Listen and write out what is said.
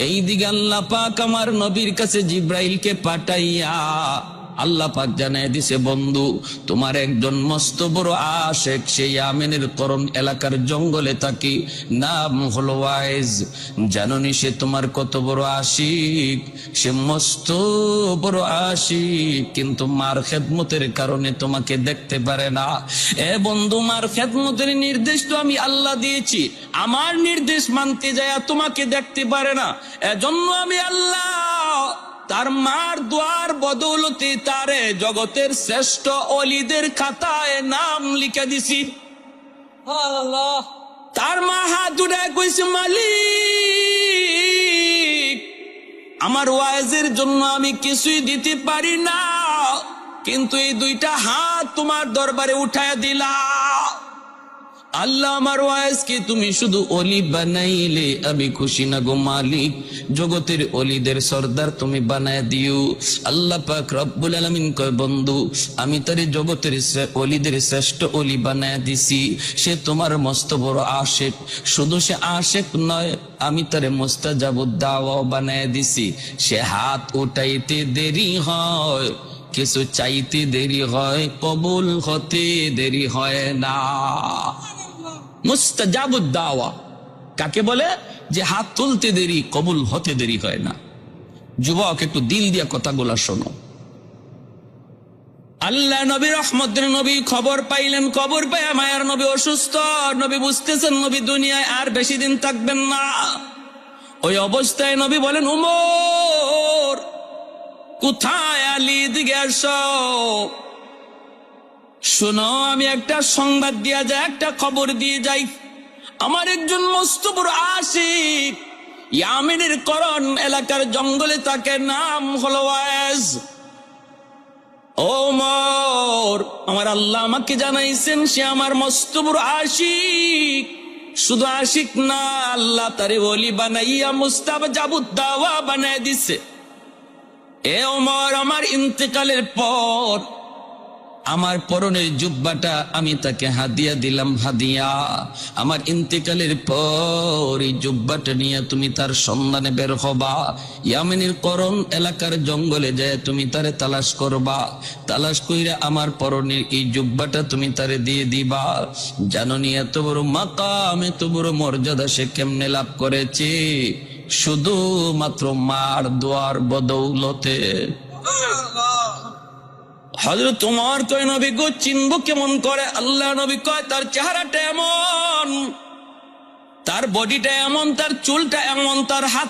এই দিকে আল্লাহ পাক আমার নবীর কাছে জিব্রাইলকে পাঠাইয়া আল্লাহ পাক জানায় দিছে, বন্ধু তোমার একজন মস্ত বড় আশেক সেই ইয়ামেনের করণ এলাকার জঙ্গলে থাকি, নাম হলো ওয়াইজ। জানোনি সে তোমার কত বড় আশিক? সে মস্ত বড় আশিক, কিন্তু মার খেদমতের কারণে তোমাকে দেখতে পারে না। এ বন্ধু, মার খেদমতের নির্দেশ তো আমি আল্লাহ দিয়েছি, আমার নির্দেশ মানতে যায় তোমাকে দেখতে পারে না। এজন্য আমি আল্লাহ তার মার দোয়ার বদৌলতে তারে জগতের শ্রেষ্ঠ অলিদের খাতায় নাম লিখে দিছি। তার মা হাত উঠায় কইছে, মালিক আমার ওয়াইজের জন্য আমি কিছুই দিতে পারি না, কিন্তু এই দুইটা হাত তোমার দরবারে উঠায় দিলা। আল্লাহ আমার ওয়াইজকে তুমি শুধু অলি বানাইলে আমি খুশি না গো মালিক, জগতের অলিদের সর্দার তুমি বানায় দিও। আল্লাহ পাক রব্বুল আলামিন কয়, বন্ধু আমি তারে জগতের অলিদের শ্রেষ্ঠ অলি বানায় দিছি। সে তোমার মস্ত বড় আশেক, শুধু সে আশেক নয়, আমি তারে মুস্তাজাবুদ দাওয়া বানায় দিছি। সে হাত উঠাইতে দেরি হয়, কিছু চাইতে দেরি হয়, কবুল হতে দেরি হয় না। মুস্তাজাবুদ দাওয়া কাকে বলে? যে হাত তুলতে দেরি, কবুল হতে দেরি হয় না। যুবক একটু দিল দিয়া কথাগুলা শোনো। আল্লাহ নবী রহমতের নবী খবর পাইলেন, খবর পাইয়া মায়ার নবী অসুস্থ। নবী বুঝতেছেন নবী দুনিয়ায় আর বেশি দিন থাকবেন না। ওই অবস্থায় নবী বলেন, উমর কোথায়? আলী দিকে আসো, শোনো আমি একটা সংবাদ দিয়া যাই, একটা খবর দিয়ে যাই। আমার একজন মস্ত বড় আশিক ইয়ামেনের করণ এলাকার জঙ্গলে থাকে, নাম হলো ওয়াইজ। ওমর, আমার আল্লাহ আমাকে জানাইছেন সে আমার মস্ত বড় আশিক। শুধু আশিক না, আল্লাহ তারে ওলি বানাইয়া মুস্তাজাবুদ দাওয়া বানায় দিছে। এ ওমর, আমার ইন্তেকালের পর আমার পরনের জুব্বাটা আমি তাকে হাদিয়া দিলাম, হাদিয়া। আমার ইন্তেকালের পর এই জুব্বাটা নিয়ে তুমি তার সন্ধানে বের হবা, ইয়ামেনের করণ এলাকার জঙ্গলে যায় তুমি তারে তালাশ করবা। তালাশ কইরা আমার পরনের এই জুব্বাটা তুমি তারে দিয়ে দিবা। জানোনি এত বড় মাকাম, এত বড় মর্যাদা সে কেমনে লাভ করেছে? শুধু মাত্র মার দোয়ার বদৌলতে। হযরত ওমর কয়, নবী গো চিনব কেমন করে? আল্লাহ নবী কয়, তার চেহারাটা এমন, তার বডিটা এমন, তার চুলটা এমন, তার হাত